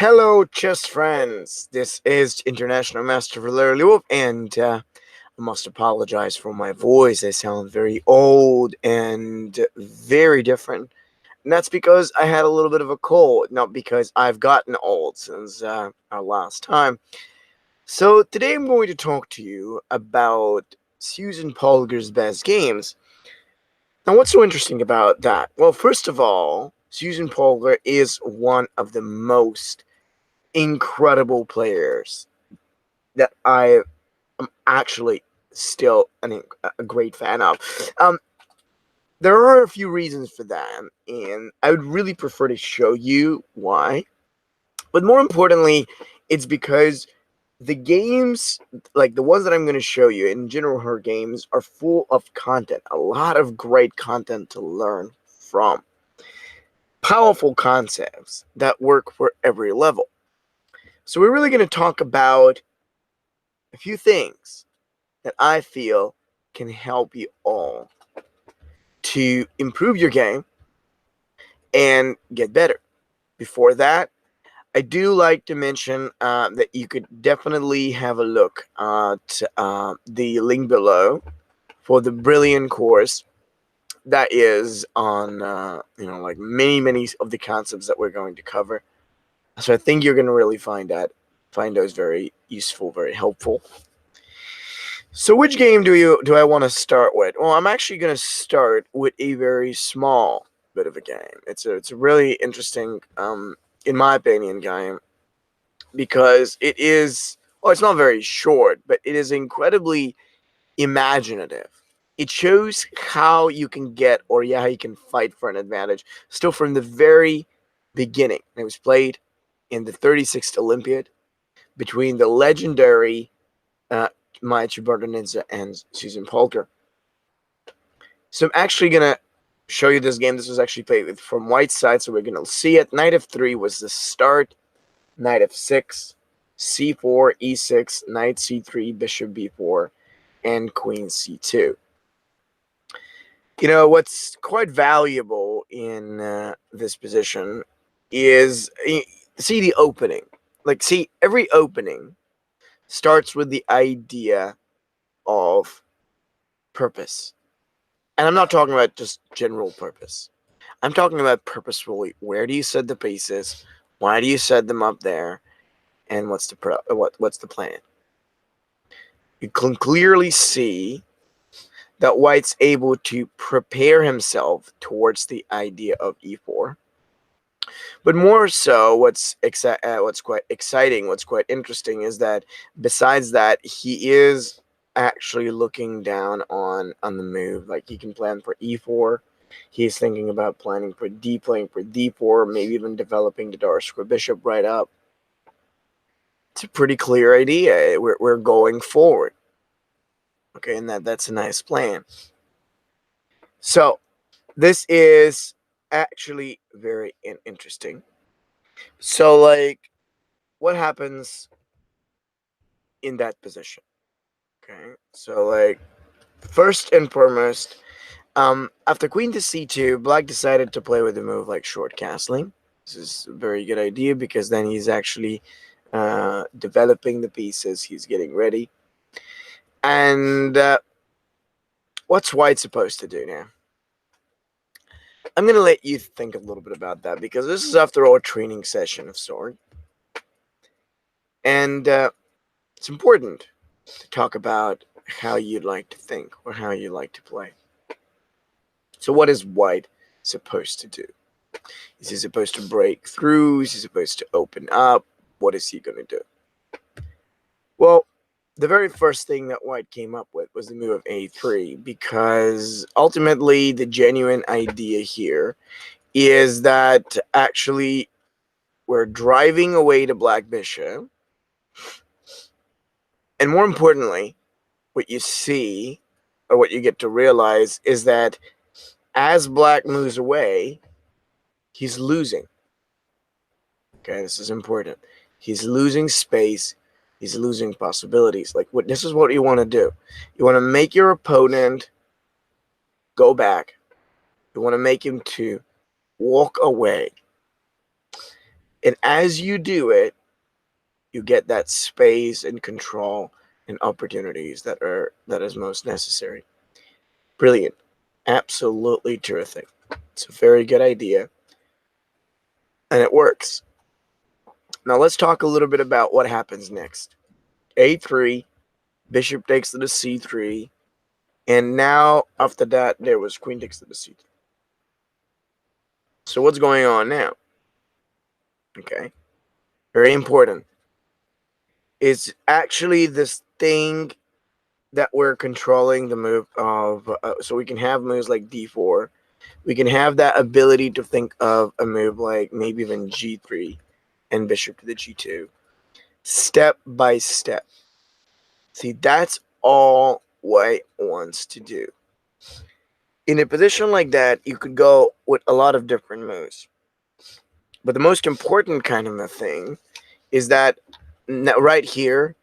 Hello, chess friends. This is International Master Valeri Lilov, and I must apologize for my voice. I sound very old and very different. And that's because I had a little bit of a cold, not because I've gotten old since our last time. So today I'm going to talk to you about Susan Polgar's best games. Now, what's so interesting about that? Well, first of all, Susan Polgar is one of the most incredible players that I am actually still a great fan of. Um, there are a few reasons for that, and I would really prefer to show you why. But more importantly, it's because the games, like the ones that I'm going to show you, in general, her games are full of content, a lot of great content to learn from. Powerful concepts that work for every level. So we're really going to talk about a few things that I feel can help you all to improve your game and get better. Before that, I do like to mention that you could definitely have a look at the link below for the brilliant course that is on, like many of the concepts that we're going to cover. So I think you're going to really find those very useful, very helpful. So which game do I want to start with? Well, I'm actually going to start with a very small bit of a game. It's a really interesting, in my opinion, game because it is. Well, it's not very short, but it is incredibly imaginative. It shows how you can get, or how you can fight for an advantage, still from the very beginning. It was played in the 36th Olympiad between the legendary Maya Chibardanidze and Susan Polgar. So I'm actually going to show you this game. This was actually played from white's side, so we're going to see it. Knight f3 was the start. Knight f6, c4, e6, knight c3, bishop b4, and queen c2. You know, what's quite valuable in this position is, see the opening. See, every opening starts with the idea of purpose. And I'm not talking about just general purpose. I'm talking about purposefully. Where do you set the pieces? Why do you set them up there? And what's the plan? You can clearly see that White's able to prepare himself towards the idea of e4. But more so, what's quite exciting, what's quite interesting is that besides that, he is actually looking down on the move. Like, he can plan for e4. He's thinking about playing for d4, maybe even developing the dark square bishop right up. It's a pretty clear idea. We're going forward. Okay, and that's a nice plan. So this is actually very interesting. So, what happens in that position? Okay, so first and foremost, after queen to c2, black decided to play with the move like short castling. This is a very good idea because then he's actually developing the pieces. He's getting ready. And what's white supposed to do now? I'm going to let you think a little bit about that because this is, after all, a training session of sort. And it's important to talk about how you'd like to think or how you like to play. So what is white supposed to do? Is he supposed to break through? Is he supposed to open up? What is he going to do? Well, the very first thing that white came up with was the move of a3, because ultimately the genuine idea here is that actually we're driving away the black bishop. And more importantly, what you see, or what you get to realize, is that as black moves away, he's losing. Okay, this is important. He's losing space. He's losing possibilities. This is what you want to do. You want to make your opponent go back. You want to make him to walk away. And as you do it, you get that space and control and opportunities that is most necessary. Brilliant. Absolutely terrific. It's a very good idea. And it works. Now let's talk a little bit about what happens next. A3, bishop takes to the C3, and now after that there was queen takes to the C3. So what's going on now? Okay, very important. It's actually this thing that we're controlling the move of, so we can have moves like d4. We can have that ability to think of a move like maybe even g3 and bishop to the g2, step by step. See, that's all white wants to do. In a position like that, you could go with a lot of different moves. But the most important kind of a thing is that right here,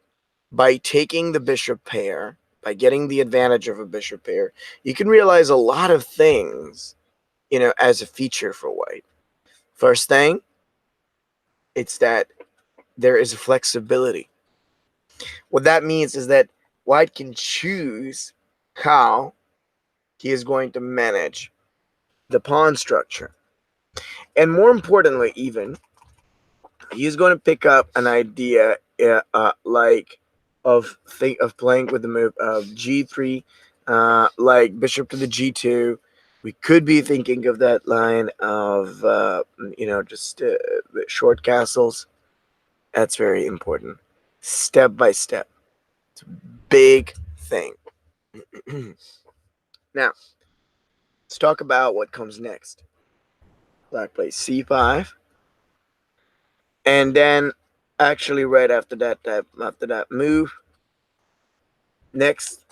by taking the bishop pair, by getting the advantage of a bishop pair, you can realize a lot of things, as a feature for white. First thing, it's that there is flexibility. What that means is that white can choose how he is going to manage the pawn structure. And more importantly, even, he's going to pick up an idea of playing with the move of g3, like bishop to the g2. We could be thinking of that line of just short castles. That's very important. Step by step. It's a big thing. Now, let's talk about what comes next. Black plays c5. And then, actually, right after that move, next,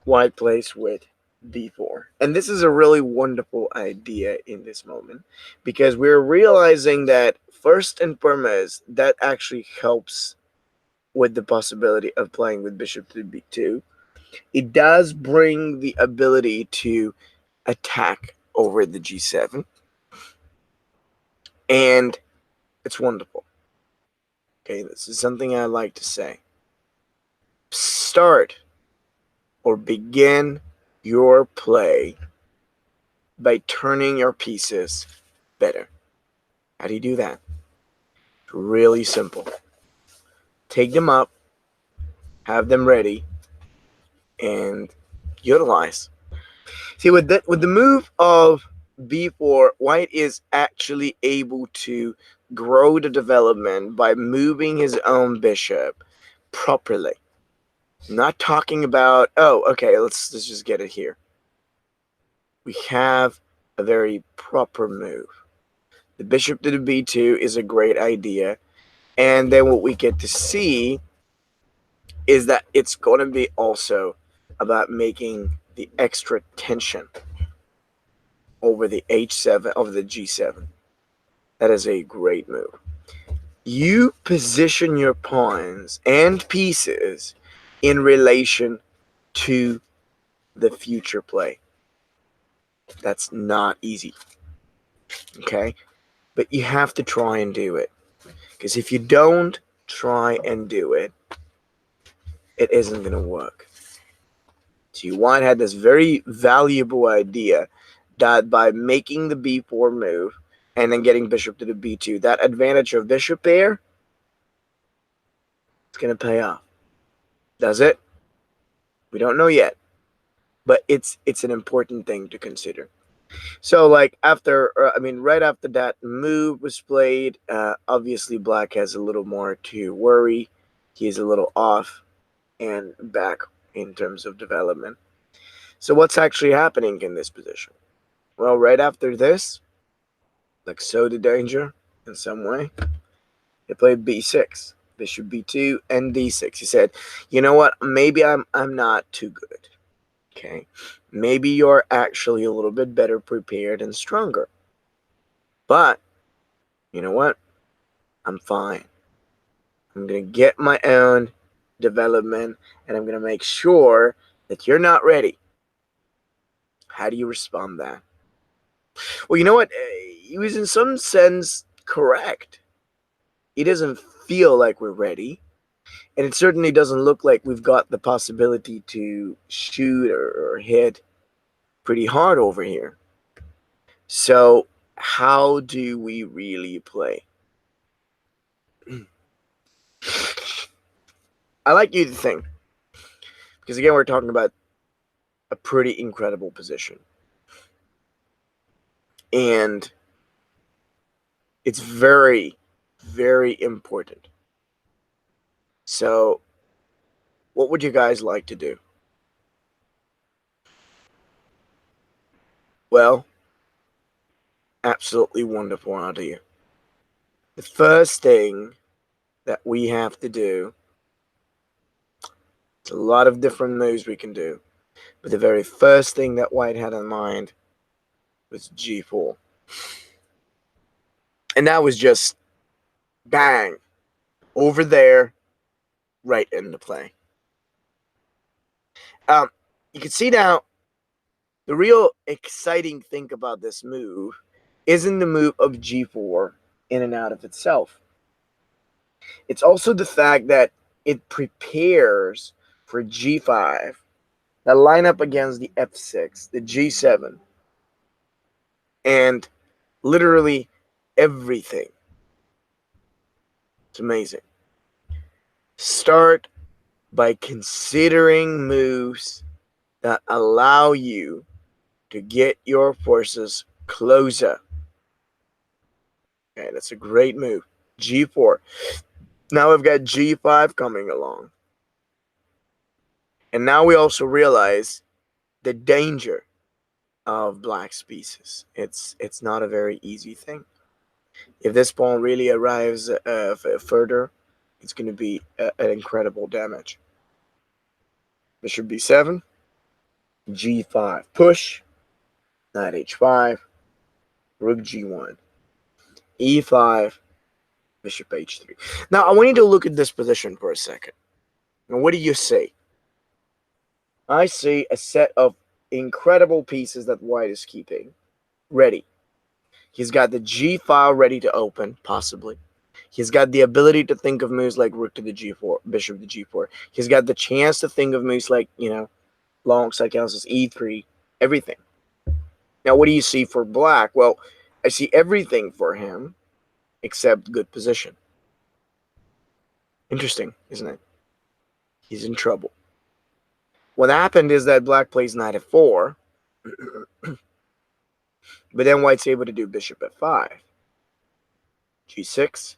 white plays with d4. And this is a really wonderful idea in this moment, because we're realizing that first and foremost, that actually helps with the possibility of playing with bishop to b2. It does bring the ability to attack over the g7. And it's wonderful. Okay, this is something I like to say. Start or begin your play by turning your pieces better. How do you do that? It's really simple. Take them up, have them ready, and utilize. See, with the move of b4, white is actually able to grow the development by moving his own bishop properly. I'm not talking about, oh, okay, let's just get it here. We have a very proper move. The bishop to the b2 is a great idea. And then what we get to see is that it's going to be also about making the extra tension over the h7, over the g7. That is a great move. You position your pawns and pieces in relation to the future play. That's not easy. Okay? But you have to try and do it. Because if you don't try and do it, it isn't going to work. So white had this very valuable idea that by making the b4 move and then getting bishop to the b2, that advantage of bishop pair, it's going to pay off. Does it? We don't know yet. But it's an important thing to consider. So, right after that move was played, obviously black has a little more to worry. He's a little off and back in terms of development. So what's actually happening in this position? Well, right after this, like so the danger in some way, he played b6, bishop b2, and d6. He said, you know what, maybe I'm not too good. Okay, maybe you're actually a little bit better prepared and stronger. But, you know what? I'm fine. I'm going to get my own development, and I'm going to make sure that you're not ready. How do you respond to that? Well, you know what? He was in some sense correct. It doesn't feel like we're ready. And it certainly doesn't look like we've got the possibility to shoot or hit pretty hard over here. So, how do we really play? I like you to think, because again, we're talking about a pretty incredible position. And it's very, very important. So, what would you guys like to do? Well, absolutely wonderful idea. The first thing that we have to do, it's a lot of different moves we can do, but the very first thing that White had in mind was G4. And that was just bang, over there, right into play. You can see now, the real exciting thing about this move isn't the move of G4 in and out of itself. It's also the fact that it prepares for G5, that line up against the F6, the G7, and literally everything. It's amazing. Start by considering moves that allow you to get your forces closer. Okay, that's a great move. G4. Now we've got G5 coming along. And now we also realize the danger of Black's pieces. It's not a very easy thing. If this pawn really arrives further, it's going to be an incredible damage. Bishop B7, G5, push, knight H5, rook G1, E5, bishop H3. Now, I want you to look at this position for a second. And what do you see? I see a set of incredible pieces that White is keeping ready. He's got the G file ready to open, possibly. He's got the ability to think of moves like rook to the G4, bishop to G4. He's got the chance to think of moves like, long side counters, E3, everything. Now, what do you see for Black? Well, I see everything for him except good position. Interesting, isn't it? He's in trouble. What happened is that Black plays knight f4, but then White's able to do bishop f5, G6,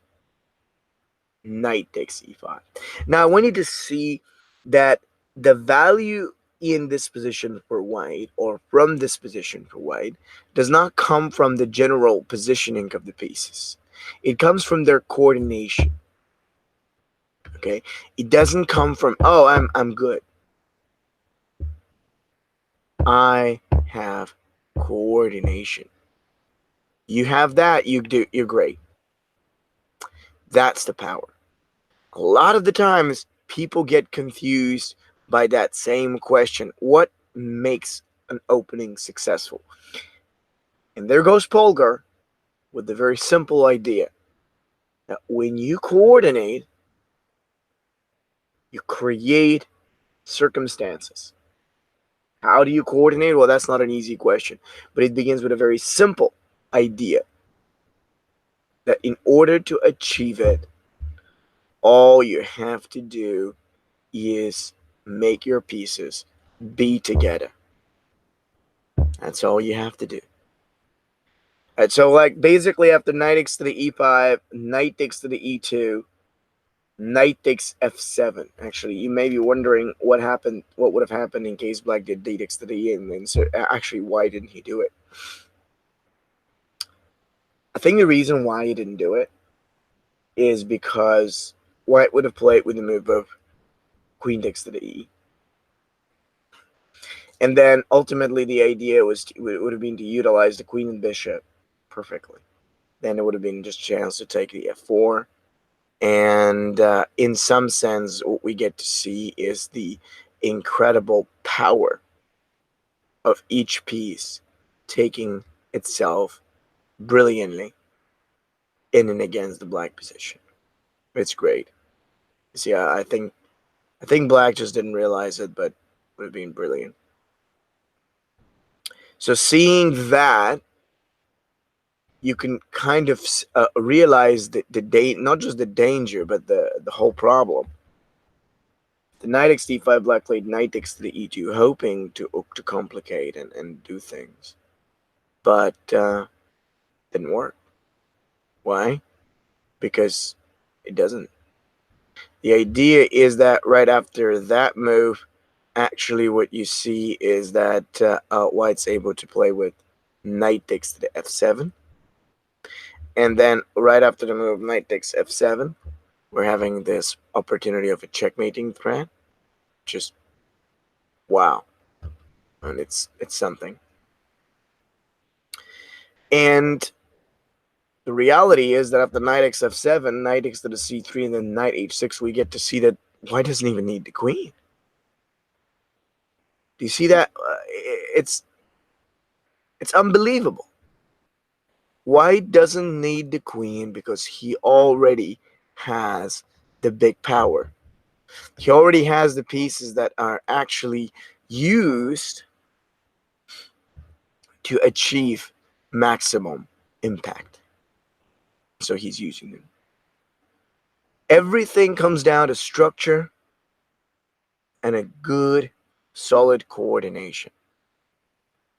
knight takes e5. Now, I want you to see that the value in this position for White, or from this position for White, does not come from the general positioning of the pieces. It comes from their coordination. Okay? It doesn't come from, oh, I'm good. I have coordination. You have that, you're great. That's the power. A lot of the times, people get confused by that same question. What makes an opening successful? And there goes Polgar with the very simple idea that when you coordinate, you create circumstances. How do you coordinate? Well, that's not an easy question, but it begins with a very simple idea that in order to achieve it, all you have to do is make your pieces be together. That's all you have to do. Alright, so like basically after knight takes to the e5, knight takes to the e2, knight takes f7. Actually, you may be wondering what would have happened in case Black did d takes to the e, and so actually why didn't he do it? I think the reason why he didn't do it is because White would have played with the move of queen takes to the e. And then ultimately the idea would have been to utilize the queen and bishop perfectly. Then it would have been just a chance to take the f4. And in some sense, what we get to see is the incredible power of each piece taking itself brilliantly. in and against the black position. It's great. See, I think black just didn't realize it, but would have been brilliant. So seeing that, you can kind of realize the not just the danger, but the whole problem. The knight takes d5, black played knight takes to the e2, hoping to complicate and do things. But didn't work. Why? Because it doesn't. The idea is that right after that move, actually what you see is that white's able to play with knight takes to the f7. And then right after the move knight takes f7, we're having this opportunity of a checkmating threat. Just wow. And it's something. And the reality is that after knight takes f7, knight takes to the c3, and then knight h6, we get to see that white doesn't even need the queen. Do you see that? It's unbelievable. White doesn't need the queen because he already has the big power. He already has the pieces that are actually used to achieve maximum impact. So he's using them. Everything comes down to structure and a good, solid coordination.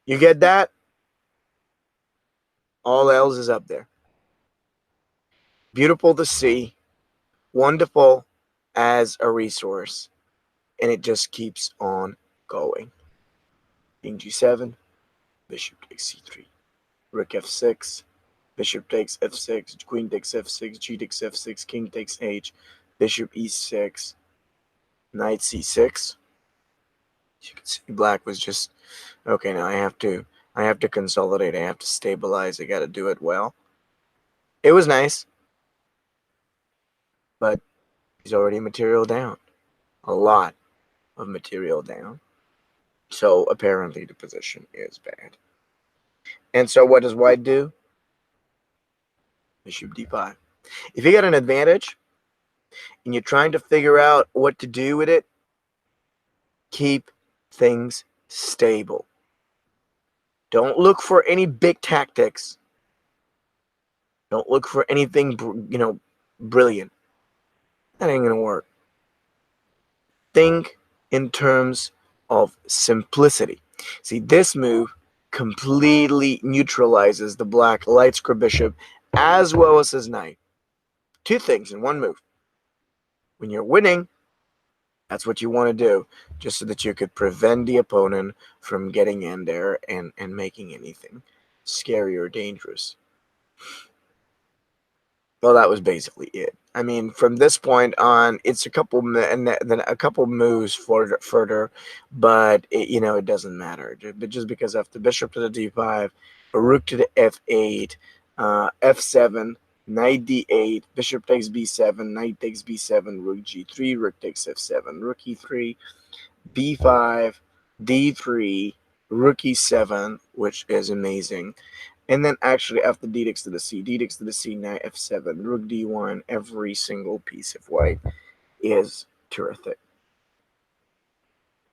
You get that? All else is up there. Beautiful to see, wonderful as a resource, and it just keeps on going. King g7, bishop takes c3, rook f6, bishop takes f6, queen takes f6, g takes f6, king takes h, bishop e6, knight c6. You can see black was just, okay, now I have to consolidate, I have to stabilize, I gotta do it well. It was nice, but he's already material down. A lot of material down. So apparently the position is bad. And so what does white do? Bishop d5. If you got an advantage and you're trying to figure out what to do with it, keep things stable. Don't look for any big tactics. Don't look for anything, brilliant. That ain't gonna work. Think in terms of simplicity. See, this move completely neutralizes the black light square bishop as well as his knight. Two things in one move. When you're winning, that's what you want to do, just so that you could prevent the opponent from getting in there and making anything scary or dangerous. Well, that was basically it. I mean, from this point on, it's a couple and then a couple moves further, but it doesn't matter. But just because after bishop to the d5, rook to the f8, f7, knight d8, bishop takes b7, knight takes b7, rook g3, rook takes f7, rook e3, b5, d3, rook e7, which is amazing. And then actually after d takes to the c, knight f7, rook d1, every single piece of white is terrific.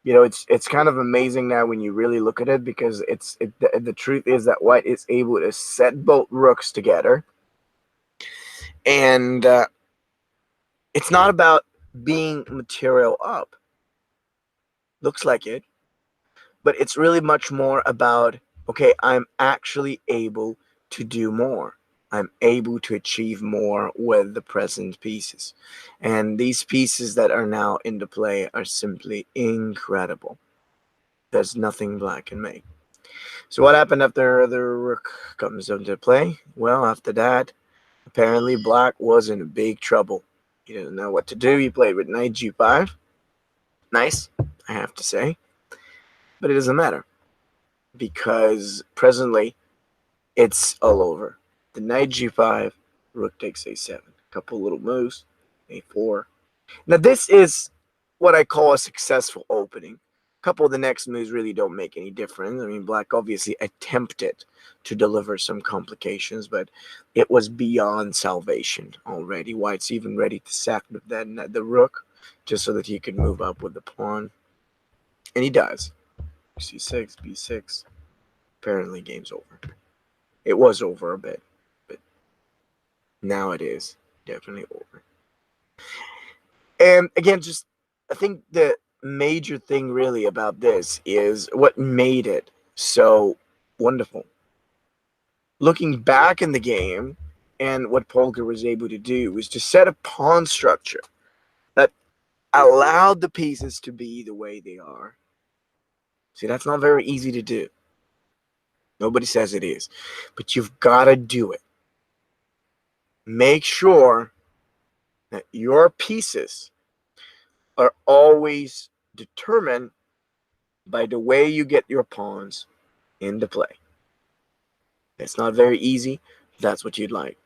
It's kind of amazing now when you really look at it, because the truth is that white is able to set both rooks together. And it's not about being material up. Looks like it. But it's really much more about, okay, I'm actually able to do more. I'm able to achieve more with the present pieces. And these pieces that are now into play are simply incredible. There's nothing black can make. So what happened after the rook comes into play? Well, after that, apparently black was in big trouble. He didn't know what to do. He played with knight g5. Nice, I have to say. But it doesn't matter, because presently it's all over. The knight g5, rook takes a7. Couple little moves, a4. Now this is what I call a successful opening. couple of the next moves really don't make any difference. I mean, black obviously attempted to deliver some complications, but it was beyond salvation already. White's even ready to sack the rook just so that he could move up with the pawn. And he does. C6, b6. Apparently, game's over. It was over a bit, but now it is definitely over. And again, just I think the major thing really about this is what made it so wonderful. Looking back in the game, and what Polgar was able to do was to set a pawn structure that allowed the pieces to be the way they are. See, that's not very easy to do. Nobody says it is, but you've got to do it. Make sure that your pieces are always determined by the way you get your pawns into play. It's not very easy. That's what you'd like.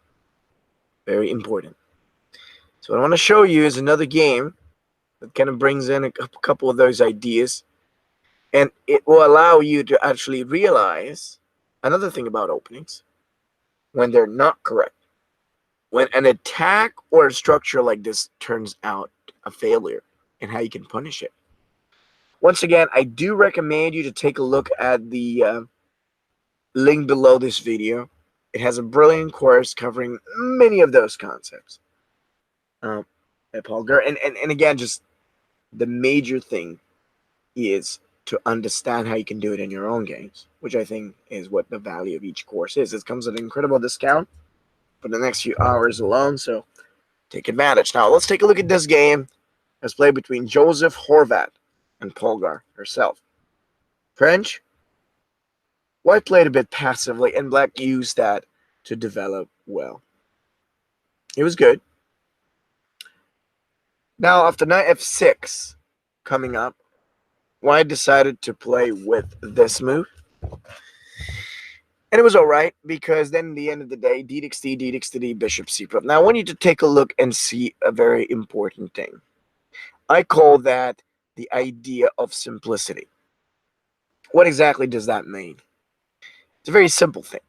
Very important. So what I want to show you is another game that kind of brings in a couple of those ideas, and it will allow you to actually realize another thing about openings when they're not correct. When an attack or a structure like this turns out a failure, and how you can punish it. Once again, I do recommend you to take a look at the link below this video. It has a brilliant course covering many of those concepts. Polgar, and again, just the major thing is to understand how you can do it in your own games, which I think is what the value of each course is. It comes at an incredible discount for the next few hours alone, so take advantage. Now, let's take a look at this game as played between Joseph Horvat and Polgar herself. French, White played a bit passively, and Black used that to develop well. It was good. Now, after knight f6 coming up, White decided to play with this move. And it was all right, because then at the end of the day, d-d, d, bishop c prep. Now, I want you to take a look and see a very important thing. I call that the idea of simplicity. What exactly does that mean? It's a very simple thing.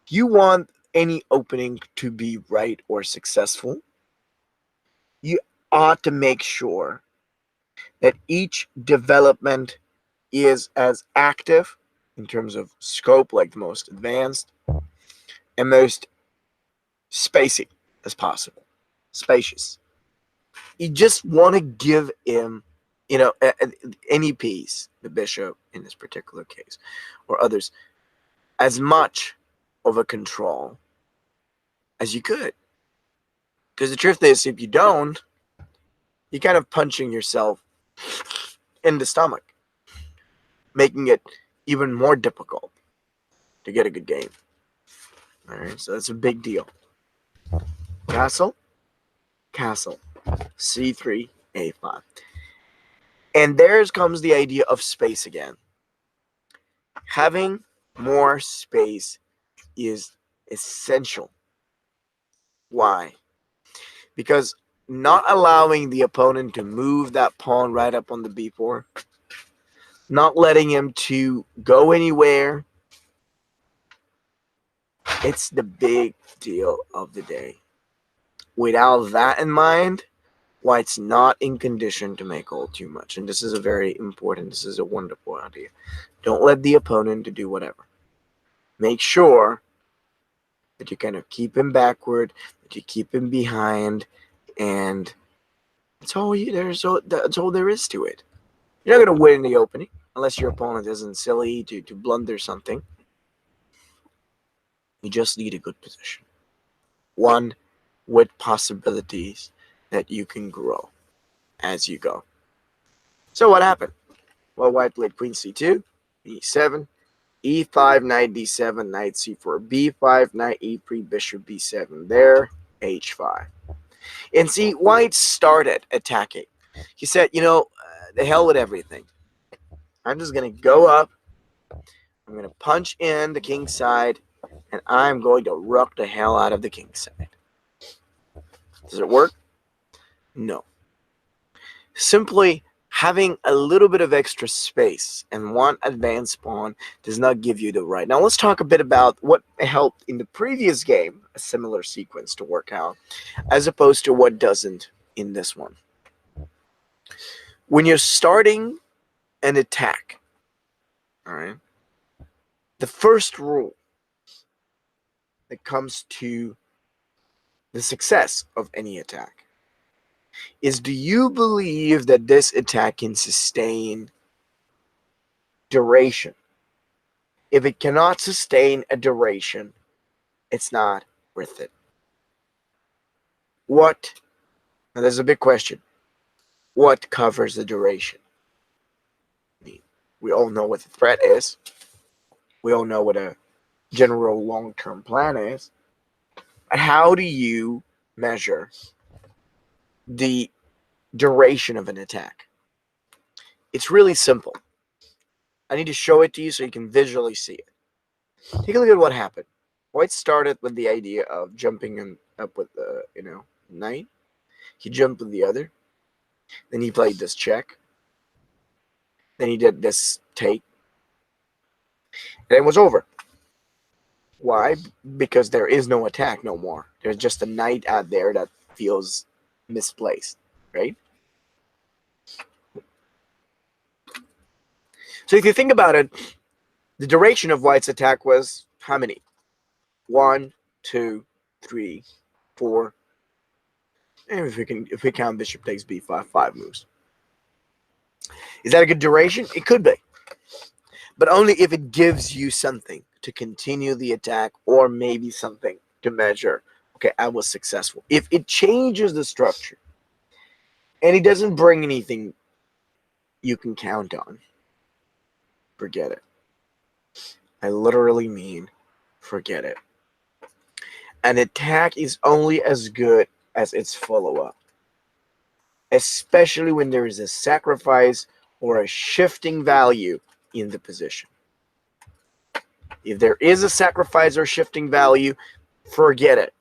If you want any opening to be right or successful, you ought to make sure that each development is as active in terms of scope, like the most advanced, and most spacey as possible. Spacious. You just want to give him, any piece, the bishop in this particular case, or others, as much of a control as you could. Because the truth is, if you don't, you're kind of punching yourself in the stomach, making it even more difficult to get a good game. All right, so that's a big deal. Castle, c3, a5. And there comes the idea of space again. Having more space is essential. Why? Because not allowing the opponent to move that pawn right up on the b4, not letting him to go anywhere, it's the big deal of the day. Without that in mind, White's not in condition to make all too much. And this is a very important, this is a wonderful idea. Don't let the opponent to do whatever. Make sure that you kind of keep him backward, that you keep him behind, and that's all there is to it. You're not going to win in the opening unless your opponent isn't silly to blunder something. You just need a good position. One with possibilities that you can grow as you go. So what happened? Well, White played queen c2, e7, e5, knight d7, knight c4, b5, knight e3, bishop b7 there, h5. And see, White started attacking. He said, the hell with everything. I'm just going to go up, I'm going to punch in the king's side, and I'm going to rook the hell out of the king's side. Does it work? No. Simply Having a little bit of extra space and one advanced pawn does not give you the right. Now let's talk a bit about what helped in the previous game, a similar sequence to work out, as opposed to what doesn't in this one. When you're starting an attack, all right, the first rule that comes to the success of any attack is, do you believe that this attack can sustain duration? If it cannot sustain a duration, it's not worth it. What? Now there's a big question. What covers the duration? We all know what the threat is. We all know what a general long-term plan is. How do you measure the duration of an attack? It's really simple. I need to show it to you so you can visually see it. Take a look at what happened. White started with the idea of jumping up with the, knight. He jumped with the other. Then he played this check. Then he did this take. And it was over. Why? Because there is no attack no more. There's just a knight out there that feels misplaced, right? So if you think about it, the duration of White's attack was how many? 1, 2, 3, 4. And if we count bishop takes b5, 5 moves. Is that a good duration? It could be. But only if it gives you something to continue the attack, or maybe something to measure, okay, I was successful. If it changes the structure and it doesn't bring anything you can count on, forget it. I literally mean forget it. An attack is only as good as its follow-up, especially when there is a sacrifice or a shifting value in the position. If there is a sacrifice or shifting value, forget it.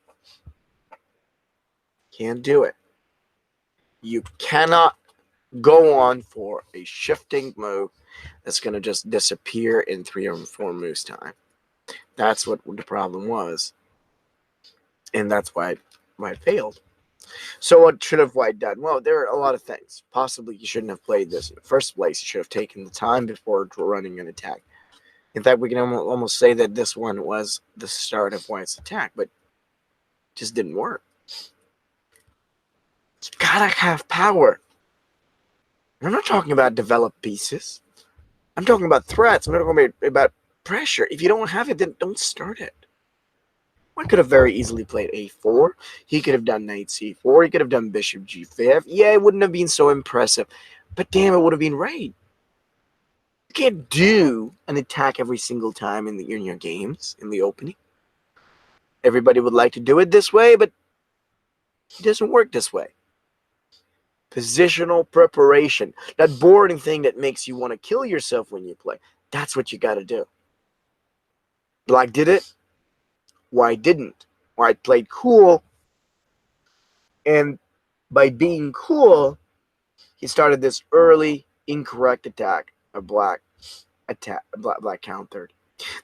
Can't do it. You cannot go on for a shifting move that's going to just disappear in 3 or 4 moves time. That's what the problem was. And that's why it failed. So what should have White done? Well, there are a lot of things. Possibly you shouldn't have played this in the first place. You should have taken the time before running an attack. In fact, we can almost say that this one was the start of White's attack, but it just didn't work. It's gotta have power. I'm not talking about developed pieces. I'm talking about threats. I'm not talking about pressure. If you don't have it, then don't start it. White could have very easily played a4. He could have done knight c4. He could have done bishop g5. Yeah, it wouldn't have been so impressive, but damn, it would have been right. You can't do an attack every single time in your games, in the opening. Everybody would like to do it this way, but it doesn't work this way. Positional preparation, that boring thing that makes you want to kill yourself when you play, that's what you got to do. Black did it. White didn't. White played cool, and by being cool, he started this early incorrect attack of Black countered.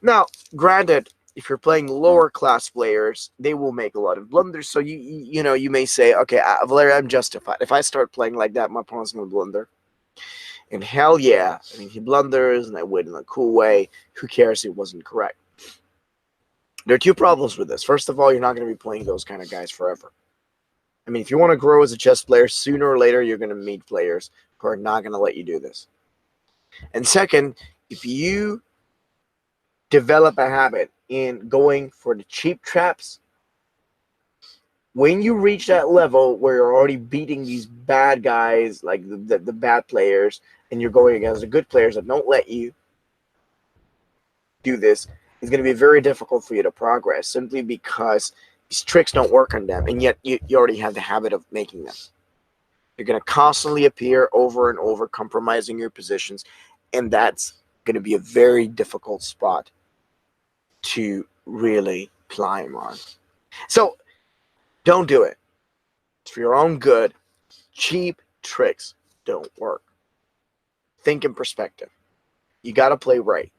Now, granted, if you're playing lower class players, they will make a lot of blunders. So you may say, okay, Valeri, I'm justified. If I start playing like that, my opponent's gonna blunder. And hell yeah, I mean, he blunders and I win in a cool way. Who cares? It wasn't correct. There are 2 problems with this. First of all, you're not going to be playing those kind of guys forever. I mean, if you want to grow as a chess player, sooner or later you're going to meet players who are not going to let you do this. And second, if you develop a habit in going for the cheap traps, when you reach that level where you're already beating these bad guys, like the bad players, and you're going against the good players that don't let you do this, it's going to be very difficult for you to progress, simply because these tricks don't work on them, and yet you already have the habit of making them. You're going to constantly appear over and over, compromising your positions, and that's going to be a very difficult spot to really climb on. So don't do it. It's for your own good. Cheap tricks don't work. think in perspective. You got to play right.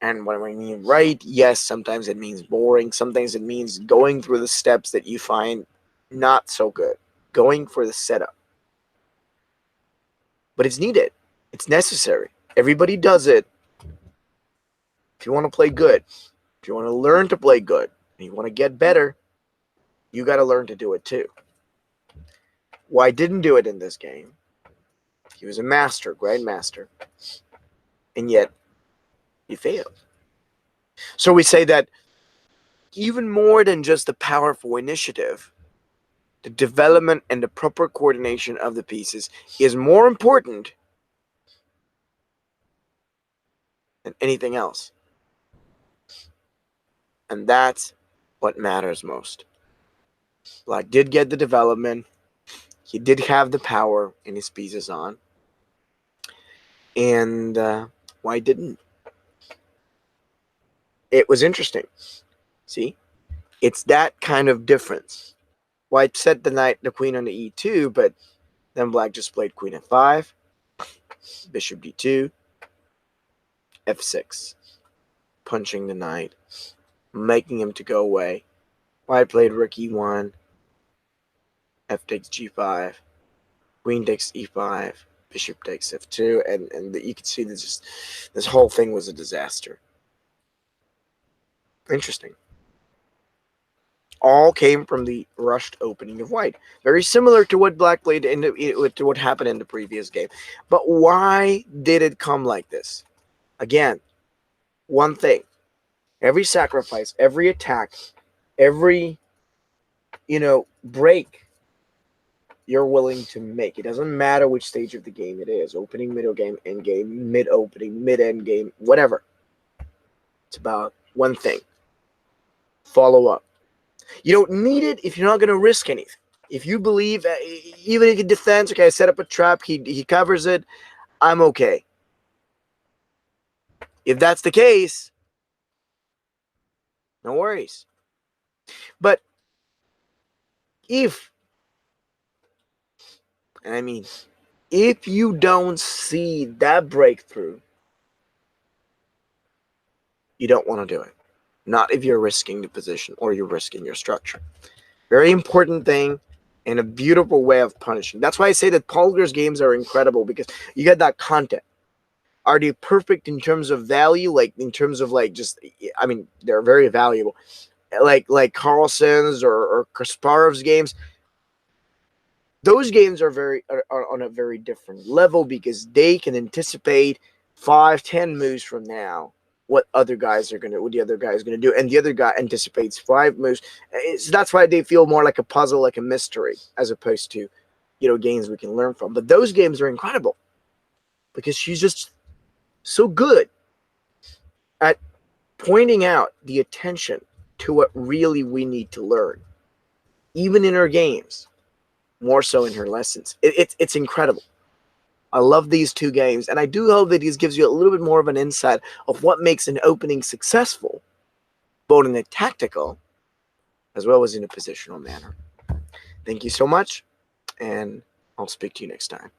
And when we mean right, yes, sometimes it means boring. Sometimes it means going through the steps that you find not so good. Going for the setup. But it's needed. It's necessary. Everybody does it. If you want to play good, if you want to learn to play good, and you want to get better, you got to learn to do it too. Why didn't do it in this game? He was a master, grandmaster, and yet he failed. So we say that even more than just the powerful initiative, the development and the proper coordination of the pieces is more important than anything else. And that's what matters most. Black did get the development. He did have the power in his pieces on. And why didn't? It was interesting. See? It's that kind of difference. White set the queen on the e2, but then black just played queen f5, bishop d2, f6, punching the knight, making him to go away. White played rook e1, f takes g5, queen takes e5, bishop takes f2, and you can see this whole thing was a disaster. Interesting. All came from the rushed opening of white. Very similar to what black played to what happened in the previous game. But why did it come like this? Again, one thing. Every sacrifice, every attack, every break you're willing to make. It doesn't matter which stage of the game it is. Opening, middle game, end game, mid-opening, mid-end game, whatever. It's about one thing. Follow up. You don't need it if you're not going to risk anything. If you believe, even if he defends, okay, I set up a trap, he covers it, I'm okay. If that's the case, no worries. But if you don't see that breakthrough, you don't want to do it. Not if you're risking the position or you're risking your structure. Very important thing and a beautiful way of punishing. That's why I say that Polgar's games are incredible, because you get that content. Are they perfect in terms of value? Like in terms of they're very valuable. Like Carlsen's or Kasparov's games. Those games are on a very different level, because they can anticipate 5-10 moves from now what the other guy is going to do, and the other guy anticipates 5 moves. So that's why they feel more like a puzzle, like a mystery, as opposed to games we can learn from. But those games are incredible because she's just so good at pointing out the attention to what really we need to learn, even in her games, more so in her lessons. It's incredible. I love these two games, and I do hope that this gives you a little bit more of an insight of what makes an opening successful, both in a tactical as well as in a positional manner. Thank you so much, and I'll speak to you next time.